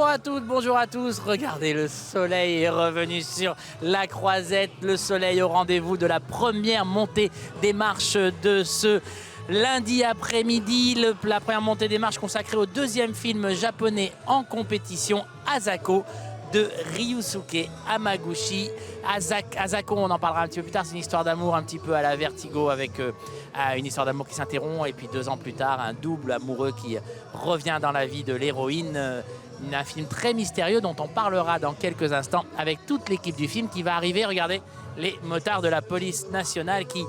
Bonjour à toutes, bonjour à tous. Regardez, le soleil est revenu sur la Croisette. Le soleil au rendez-vous de la première montée des marches de ce lundi après-midi. La première montée des marches consacrée au deuxième film japonais en compétition, Asako, de Ryusuke Hamaguchi. Asako, on en parlera un petit peu plus tard, c'est une histoire d'amour un petit peu à la Vertigo, avec une histoire d'amour qui s'interrompt et puis 2 ans plus tard, un double amoureux qui revient dans la vie de l'héroïne. Un film très mystérieux dont on parlera dans quelques instants avec toute l'équipe du film qui va arriver. Regardez les motards de la police nationale qui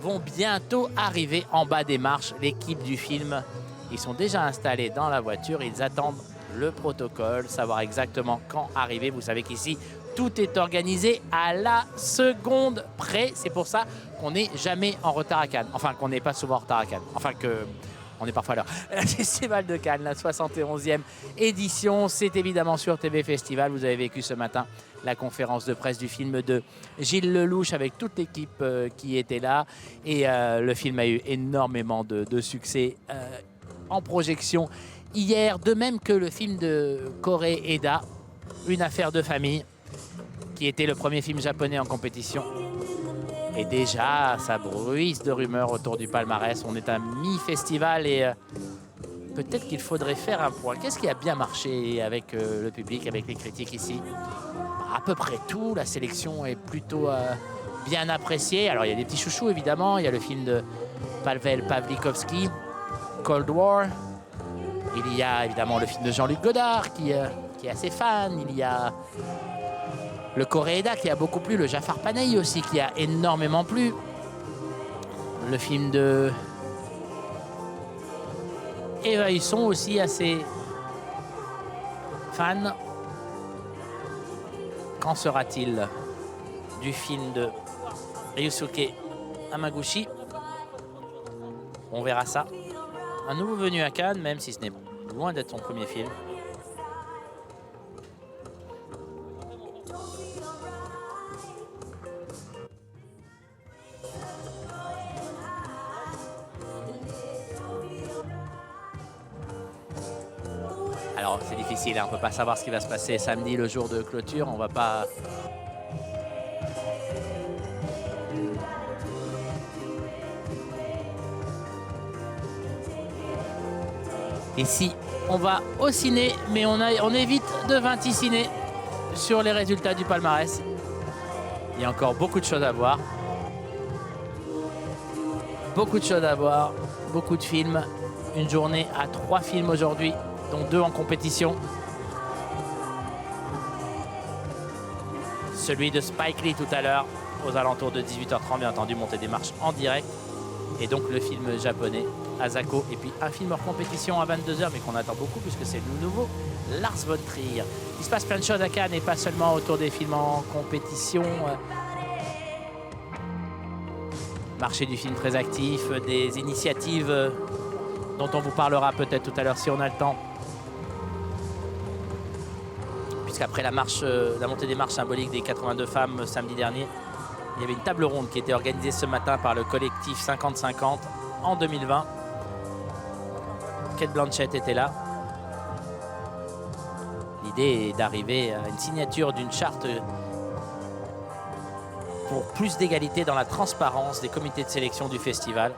vont bientôt arriver en bas des marches. L'équipe du film, ils sont déjà installés dans la voiture, ils attendent le protocole, savoir exactement quand arriver. Vous savez qu'ici, tout est organisé à la seconde près. C'est pour ça qu'on n'est jamais en retard à Cannes. Enfin, qu'on n'est pas souvent en retard à Cannes. Enfin, on est parfois à l'heure. Le Festival de Cannes, la 71e édition, c'est évidemment sur TV Festival. Vous avez vécu ce matin la conférence de presse du film de Gilles Lelouch avec toute l'équipe qui était là. Et le film a eu énormément de succès en projection hier, de même que le film de Koré Eda, Une affaire de famille, qui était le premier film japonais en compétition. Et déjà, ça bruise de rumeurs autour du palmarès. On est à mi-festival et peut-être qu'il faudrait faire un point. Qu'est-ce qui a bien marché avec le public, avec les critiques ici? À peu près tout. La sélection est plutôt bien appréciée. Alors, il y a des petits chouchous, évidemment. Il y a le film de Pavel Pawlikowski, Cold War. Il y a évidemment le film de Jean-Luc Godard qui est assez fan. Il y a le Koré Eda qui a beaucoup plu. Le Jafar Panahi aussi qui a énormément plu. Le film de Eva Husson aussi assez fan. Qu'en sera-t-il du film de Ryusuke Hamaguchi? On verra ça. Un nouveau venu à Cannes, même si ce n'est loin d'être son premier film. Alors c'est difficile, hein, on ne peut pas savoir ce qui va se passer samedi, le jour de clôture. On va pas... Ici, on va au ciné, mais on évite de vaticiner sur les résultats du palmarès. Il y a encore beaucoup de choses à voir. Beaucoup de choses à voir, beaucoup de films. Une journée à 3 films aujourd'hui, dont 2 en compétition. Celui de Spike Lee tout à l'heure, aux alentours de 18h30, bien entendu, montée des marches en direct. Et donc le film japonais, Asako, et puis un film hors compétition à 22h, mais qu'on attend beaucoup puisque c'est le nouveau Lars von Trier. Il se passe plein de choses à Cannes et pas seulement autour des films en compétition. Marché du film très actif, des initiatives dont on vous parlera peut-être tout à l'heure si on a le temps. Puisqu'après la montée des marches symboliques des 82 femmes samedi dernier, il y avait une table ronde qui était organisée ce matin par le collectif 50-50 en 2020. Cate Blanchett était là. L'idée est d'arriver à une signature d'une charte pour plus d'égalité dans la transparence des comités de sélection du festival.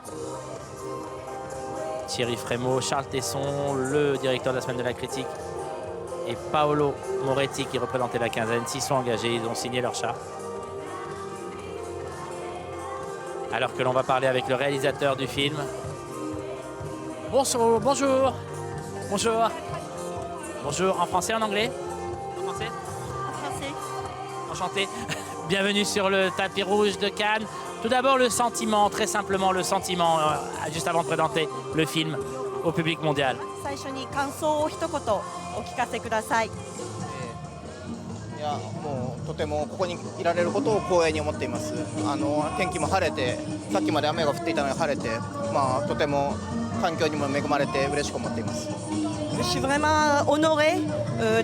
Thierry Frémaux, Charles Tesson, le directeur de la Semaine de la Critique, et Paolo Moretti qui représentait la quinzaine, s'y sont engagés, ils ont signé leur charte. Alors que l'on va parler avec le réalisateur du film. Bonjour, bonjour, bonjour. Bonjour, en français, en anglais? En français? En français. Enchanté. Bienvenue sur le tapis rouge de Cannes. Tout d'abord, le sentiment, très simplement, le sentiment, juste avant de présenter le film au public mondial. 最初に感想を一言お聞かせください。いやもうとてもここにいられることを光栄に思っています。天気も晴れて、さっきまで雨が降っていたのに晴れて、とても環境にも恵まれて嬉しく思っています。Je suis vraiment honorée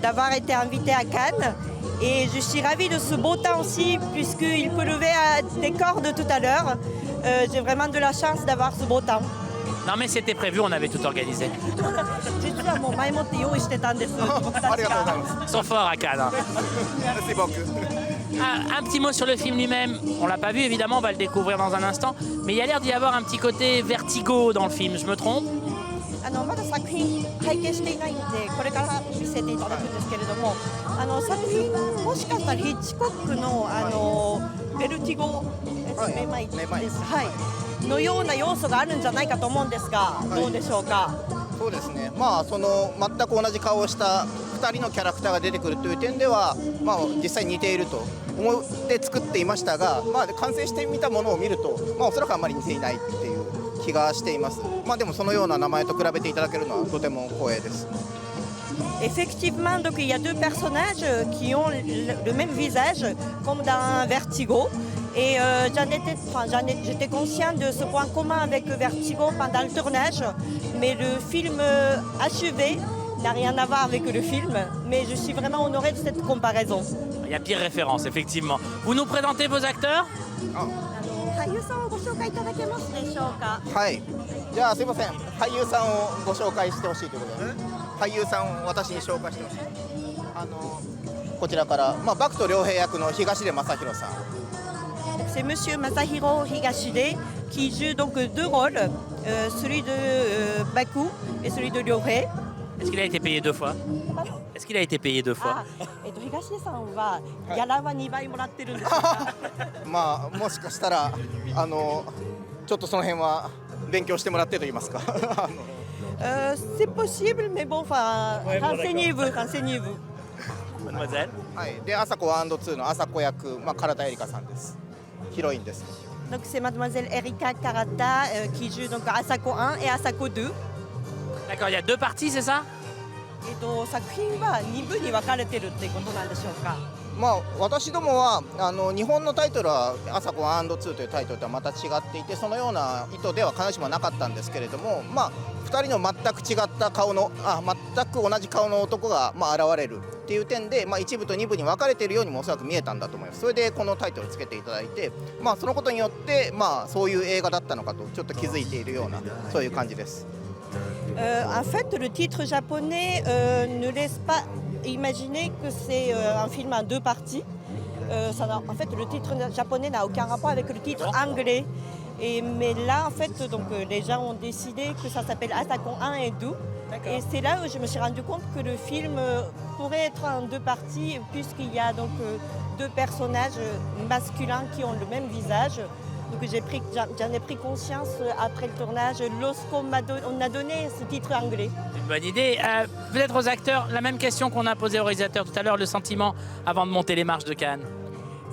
d'avoir été invitée à Cannes et je suis ravie de ce beau temps aussi puisqu'il pleuvait à des cordes tout à l'heure. J'ai vraiment de la chance d'avoir ce beau temps. Non mais c'était prévu, on avait tout organisé. 実はもう前もって用意してたんです僕たちありがとうございが。ます。 Ils sont forts à Cannes. Hein. Merci beaucoup. Un petit mot sur le film lui-même. On l'a pas vu évidemment, on va le découvrir dans un instant. Mais il y a l'air d'y avoir un petit côté vertigo dans le film, je me trompe? まだ作品拝見していないのでこれから見せていただくんですけれども作品もしかしたらヒッチコックのベルティゴめまいです、はいのような要素があるんじゃないかと思うんですが、どうでしょうか。そうですね、まあ、その全く同じ顔をした2人のキャラクターが出てくるという点では、まあ、実際似ていると思って作っていましたが、まあ、完成してみたものを見ると、まあ、おそらくあんまり似ていないっていう気がしています。まあ、でもそのような名前と比べていただけるのはとても光栄です。Effectivement, donc il y a deux personnages qui ont le même visage, comme dans Vertigo. Et j'étais consciente de ce point commun avec Vertigo pendant le tournage, mais le film achevé n'a rien à voir avec le film. Mais je suis vraiment honorée de cette comparaison. Il y a pire référence, effectivement. Vous nous présentez vos acteurs? 俳優さんをご紹介いただけますでしょうか。はい、じゃあすいません、俳優さんをご紹介してほしいということで、俳優さんを私に紹介してほしい。こちらから、まあ、バクと良平役の東出昌大さん。C'est Monsieur Masahiro Higashide qui joue donc deux rôles, celui de Baku et celui de Ryohei. Est-ce qu'il a été payé deux fois? Est-ce qu'il a été payé deux fois? 東出さんはギャラは2倍もらってるんですか。まあもしかしたらちょっとその辺は勉強してもらってと言いますか。C'est possible, mais bon, enfin, renseignez-vous, renseignez-vous. Mademoiselle? はい、で、朝子 &2 の朝子役、まあ、唐田エリカさんです。ヒロインです。Donc c'est Mademoiselle Erika Karata qui joue donc Asako 1 et Asako 2. D'accord, il y a deux parties, c'est ça? 作品は2部に分かれてるってことなんでしょうか。まあ、私どもは日本のタイトルは「朝子 &2」というタイトルとはまた違っていて、そのような意図では必ずしもなかったんですけれども、まあ、2人の全く違った顔の全く同じ顔の男が、まあ、現れるっていう点で、まあ、1部と2部に分かれているようにもおそらく見えたんだと思います。それでこのタイトルをつけていただいて、まあ、そのことによって、まあ、そういう映画だったのかとちょっと気づいているようなそういう感じです。En fait, le titre japonais ne laisse pas imaginer que c'est un film en deux parties. En fait, le titre japonais n'a aucun rapport avec le titre anglais. Mais là, en fait, donc, les gens ont décidé que ça s'appelle Asako 1 et 2. Et c'est là où je me suis rendu compte que le film pourrait être en deux parties, puisqu'il y a donc deux personnages masculins qui ont le même visage. Donc j'en ai pris conscience après le tournage lorsqu'on a donné ce titre anglais. C'est une bonne idée. Peut-être aux acteurs, la même question qu'on a posée au réalisateur tout à l'heure, le sentiment avant de monter les marches de Cannes.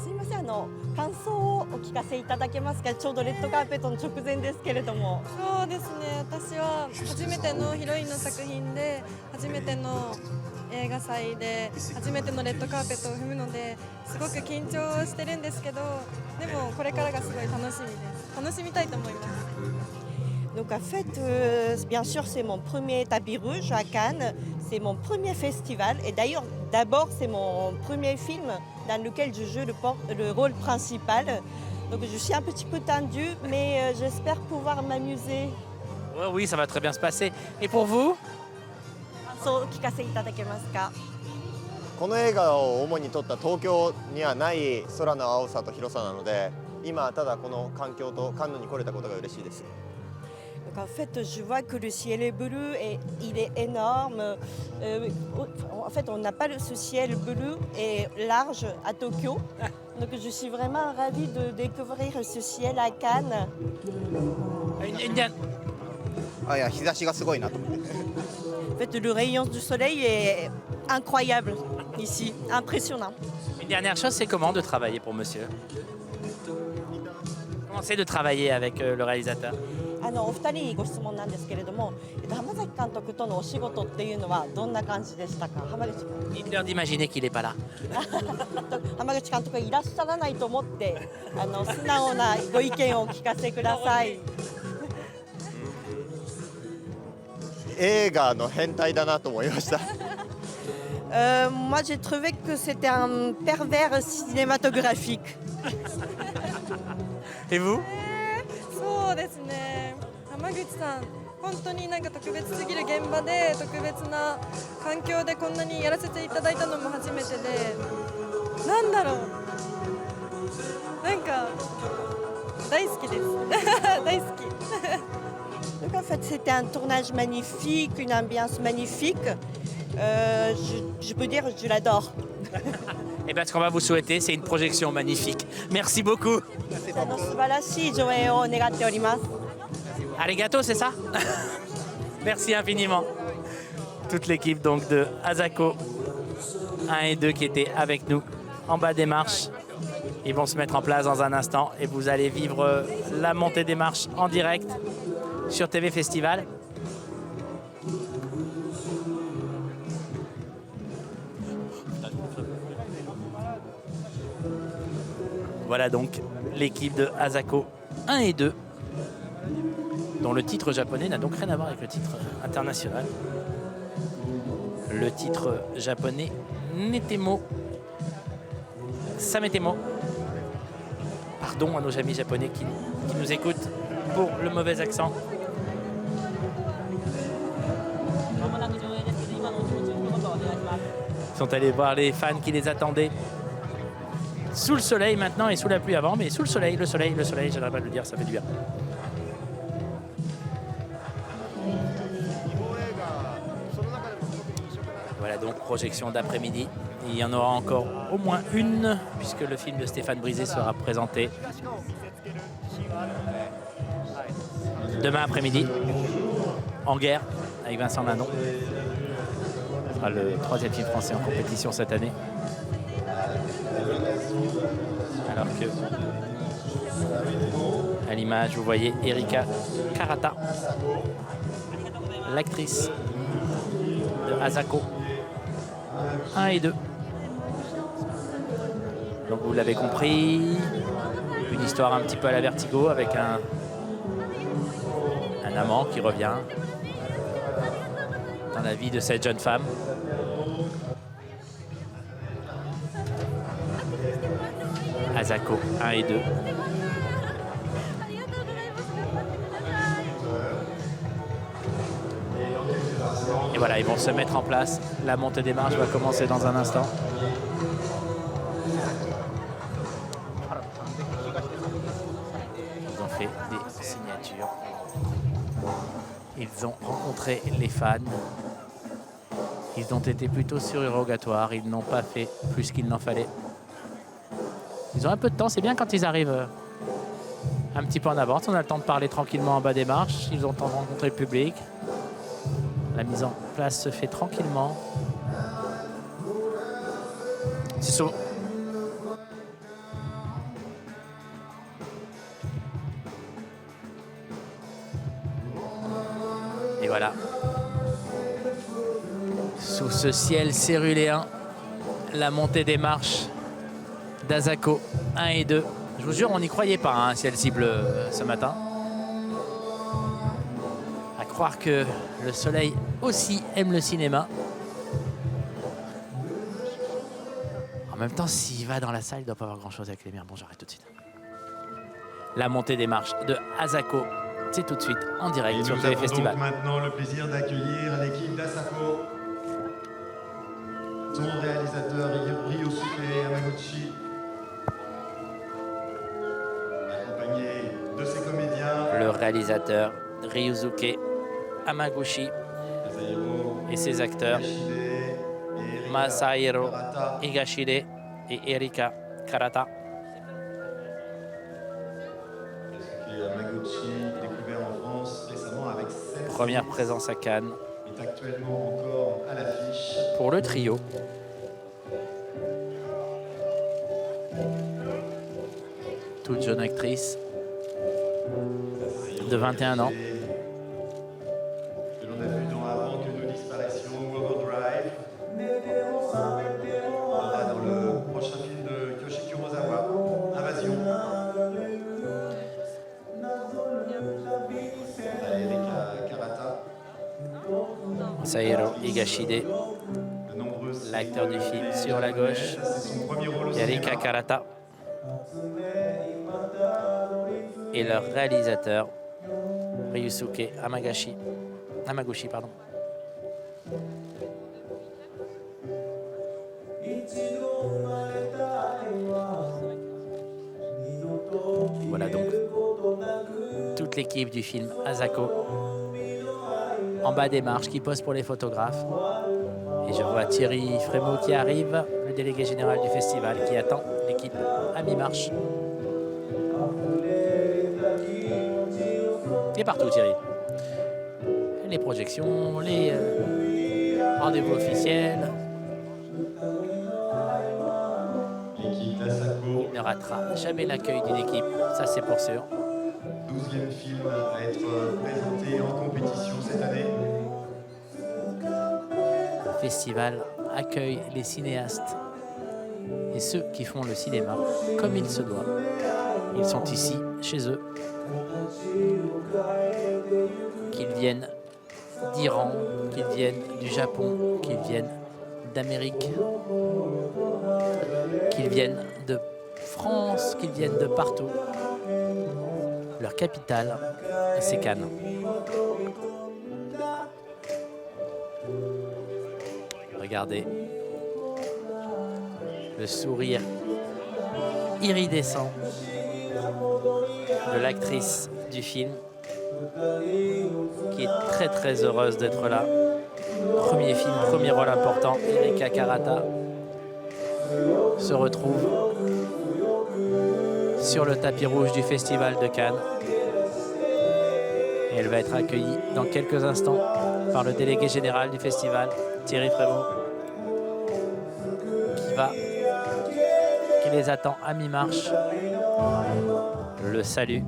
すいません、感想をお聞かせいただけますか。ちょうどレッドカーペットの直前ですけれども。そうですね、私は初めてのヒロインの作品で初めての映画祭で初めてのレッドカーペットを踏むのですごく緊張してるんですけど、でもこれからがすごい楽しみです。楽しみたいと思います。Donc en fait, bien sûr, c'est mon premier tapis rouge à Cannes, c'est mon premier festival et d'ailleurs, d'abord, c'est mon premier film dans lequel je joue le rôle principal. Donc je suis un petit peu tendue, mais j'espère pouvoir m'amuser. Ouais, oui, ça va très bien se passer. Et pour vous? 感想をお聞かせいただけますか。この映画を主に撮った東京にはない空の青さと広さなので、今ただこの環境とカンヌに来れたことが嬉しいです。Donc en fait, je vois que le ciel est bleu et il est énorme. En fait, on n'a pas ce ciel bleu et large à Tokyo. Donc je suis vraiment ravie de découvrir ce ciel à Cannes. いや、日差しがすごいなと思って。En fait, le rayon du soleil est incroyable ici, impressionnant. Une dernière chose, c'est comment de travailler pour monsieur? Comment c'est de travailler avec le réalisateur? お二人にご質問なんですけれども、浜崎監督とのお仕事っていうのはどんな感じでしたか。浜口監督。Dites-leur d'imaginer qu'il n'est pas là. 浜口監督がいらっしゃらないと思って素直なご意見をお聞かせください。映画の変態だなと思いました。Moi, j'ai trouvé que c'était un pervers cinématographique. Et vous? そうですね、浜山口さん本当になんか特別すぎる現場で特別な環境でこんなにやらせていただいたのも初めてで、なんだろう、なんか大好きです大好きDonc en fait, c'était un tournage magnifique, une ambiance magnifique. Je peux dire que je l'adore. Et bien, ce qu'on va vous souhaiter, c'est une projection magnifique. Merci beaucoup. 素晴らしい上映を願っております。 Arigato, c'est ça Merci infiniment. Toute l'équipe donc de Asako 1 et 2 qui étaient avec nous en bas des marches. Ils vont se mettre en place dans un instant et vous allez vivre la montée des marches en direct sur TV Festival. Voilà donc l'équipe de Asako 1 et 2, dont le titre japonais n'a donc rien à voir avec le titre international. Le titre japonais Netemo Sametemo. Pardon à nos amis japonais qui nous écoutent pour le mauvais accent. Ils sont allés voir les fans qui les attendaient sous le soleil maintenant et sous la pluie avant, mais sous le soleil, j'arrête pas de le dire, ça fait du bien. Voilà donc projection d'après-midi. Il y en aura encore au moins une, puisque le film de Stéphane Brisé sera présenté demain après-midi, En guerre, avec Vincent Lindon. Ce sera le 3e film français en compétition cette année. Alors que, à l'image, vous voyez Erika Karata, l'actrice de Asako 1 et 2. Donc vous l'avez compris, une histoire un petit peu à la Vertigo avec un amant qui revient dans la vie de cette jeune femme. Asako 1 et 2. Et voilà, ils vont se mettre en place. La montée des marches va commencer dans un instant. Ils ont fait des signatures. Ils ont rencontré les fans. Ils ont été plutôt surérogatoires. Ils n'ont pas fait plus qu'il n'en fallait. Ils ont un peu de temps. C'est bien quand ils arrivent un petit peu en avance. On a le temps de parler tranquillement en bas des marches. Ils ont le temps de rencontrer le public. La mise en place se fait tranquillement. C'est souvent... Et voilà. Sous ce ciel céruléen, la montée des marches d'Asako 1 et 2. Je vous jure, on n'y croyait pas, hein, ciel-ci bleu ce matin. À croire que le soleil aussi aime le cinéma. En même temps, s'il va dans la salle, il ne doit pas avoir grand-chose avec les lumières. Bon, j'arrête tout de suite. La montée des marches de Asako, c'est tout de suite en direct sur TV Festival. Nous avons donc maintenant le plaisir d'accueillir l'équipe d'Asako. Son réalisateur Ryosuke Yamaguchi, accompagné de ses comédiens. Le réalisateur Ryusuke Hamaguchi et ses acteurs Masahiro Higashide et Erika Karata. Yamaguchi, découvert en France récemment avec 7 Première présence à Cannes. est actuellement encore à l'affiche. Pour le trio. Toute jeune actrice de 21 ans. Que l'on a vu dans Avant que nous disparaissions, Overdrive. On va dans le prochain film de Yoshiki Kurosawa, Invasion. Erika Karata. Masahiro Higashide, De nombreux l'acteur du film sur la gauche. C'est son premier rôle au Erika cinéma. Karata. Et leur réalisateur Ryusuke Hamaguchi, pardon. Voilà donc toute l'équipe du film Asako en bas des marches qui pose pour les photographes. Et je vois Thierry Frémaux qui arrive, le délégué général du festival qui attend l'équipe à mi-marche. Et partout Thierry. Les projections, les rendez-vous officiels. L'équipe d'Asako, Il ne ratera jamais l'accueil d'une équipe, ça c'est pour sûr. 12e film à être présenté en compétition cette année. Le festival accueille les cinéastes et ceux qui font le cinéma comme il se doit. Ils sont ici, chez eux. Qu'ils viennent d'Iran, qu'ils viennent du Japon, qu'ils viennent d'Amérique, qu'ils viennent de France, qu'ils viennent de partout. Leur capitale, c'est Cannes. Regardez le sourire iridescent de l'actrice du film qui est très très heureuse d'être là. Premier film, premier rôle important. Erika Karata se retrouve sur le tapis rouge du Festival de Cannes. Et elle va être accueillie dans quelques instants par le délégué général du festival, Thierry Frémaux, qui les attend à mi-marche. Le salut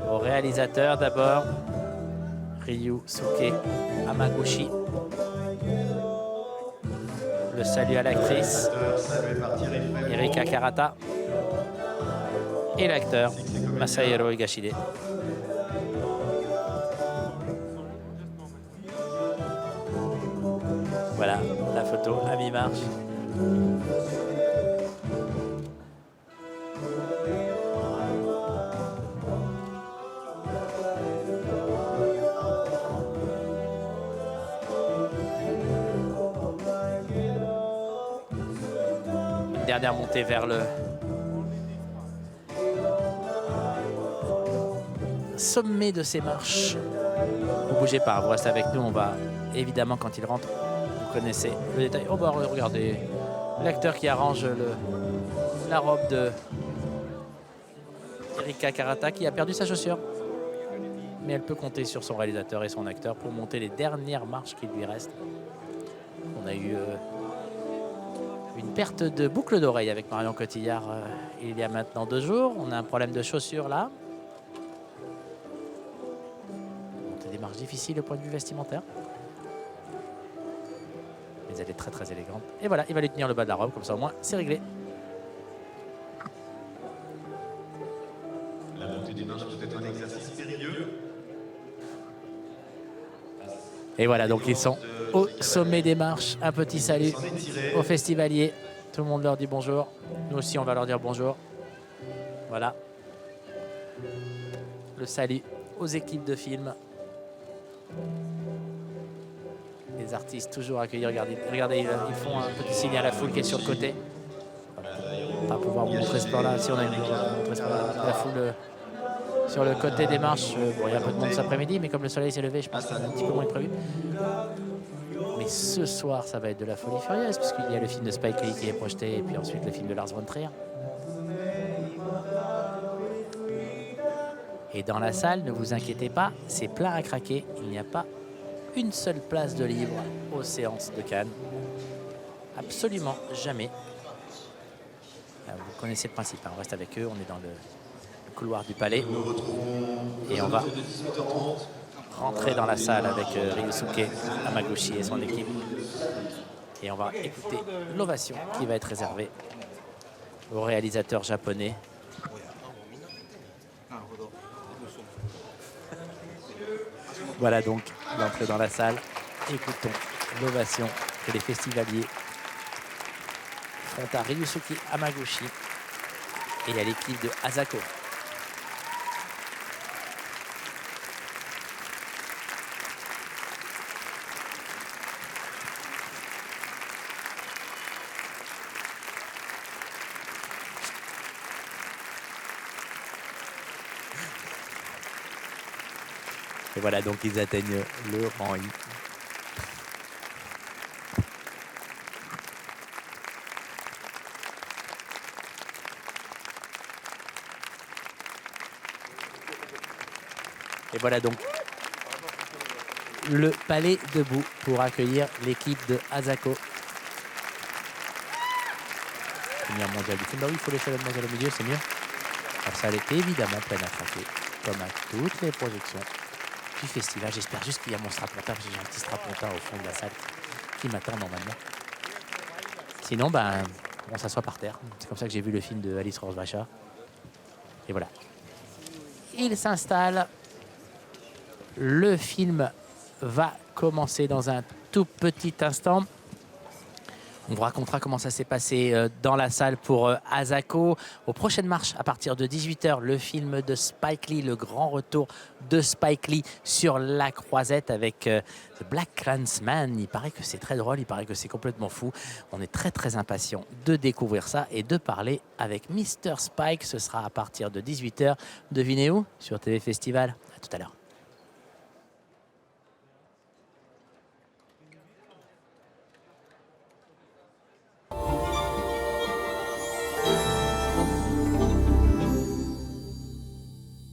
au réalisateur d'abord, Ryusuke Hamaguchi. Le salut à l'actrice, Salué par Thierry Frémaux. Erika Karata. Et l'acteur, Masahiro Higashide. Voilà la photo à mi-marche. Une dernière montée vers le sommet de ces marches. Vous bougez pas, vous restez avec nous. On va évidemment, quand il rentre, vous connaissez le détail. Oh bah regardez, l'acteur qui arrange la robe de Erika Karata qui a perdu sa chaussure. Mais elle peut compter sur son réalisateur et son acteur pour monter les dernières marches qui lui restent. On a eu une perte de boucle d'oreille avec Marion Cotillard il y a maintenant 2 jours. On a un problème de chaussure là. Des marches difficiles au point de vue vestimentaire. Mais elle est très très élégante. Et voilà, il va lui tenir le bas de la robe, comme ça au moins c'est réglé. La montée des marches peut être un exercice périlleux. Et voilà, donc ils sont au sommet des marches. Un petit salut aux festivaliers. Tout le monde leur dit bonjour. Nous aussi, on va leur dire bonjour. Voilà. Le salut aux équipes de film. Les artistes toujours accueillis. Regardez, ils font un petit signe à la foule qui est sur le côté. On va pas pouvoir vous montrer ce plan-là. Si on a une montrer ce plan-là. La foule sur le côté des marches. Bon, il y a un peu de monde cet après-midi, mais comme le soleil s'est levé, je pense qu'il y a un petit peu moins que prévu. Mais ce soir, ça va être de la folie furieuse, puisqu'il y a le film de Spike Lee qui est projeté, et puis ensuite le film de Lars von Trier. Et dans la salle, ne vous inquiétez pas, c'est plein à craquer. Il n'y a pas une seule place de libre aux séances de Cannes. Absolument jamais. Vous connaissez le principe, hein. On reste avec eux, on est dans le couloir du palais. Et on va rentrer dans la salle avec Ryusuke Hamaguchi et son équipe. Et on va écouter l'ovation qui va être réservée au réalisateur japonais. Voilà donc l'entrée dans la salle. Écoutons l'ovation que les festivaliers font à Ryusuke Hamaguchi et à l'équipe de Asako. Et voilà, donc ils atteignent le rang I. Et voilà donc le palais debout pour accueillir l'équipe de Asako. Première mondiale du film. Bah oui, il faut l'échelle mondiale au milieu, c'est mieux. Alors ça, elle est évidemment pleine à craquer, comme à toutes les projections du festival. J'espère juste qu'il y a mon strapontin, parce que j'ai un petit strapontin au fond de la salle qui m'attend normalement. Sinon, ben, on s'assoit par terre. C'est comme ça que j'ai vu le film de Alice Rohrwacher. Et voilà. Il s'installe. Le film va commencer dans un tout petit instant. On vous racontera comment ça s'est passé dans la salle pour Asako. Aux prochaines marches, à partir de 18 h, le film de Spike Lee, le grand retour de Spike Lee sur La Croisette avec The Black Klansman. Il paraît que c'est très drôle, il paraît que c'est complètement fou. On est très très impatient de découvrir ça et de parler avec Mr. Spike. Ce sera à partir de 18 h. Devinez où? Sur TV Festival. À tout à l'heure.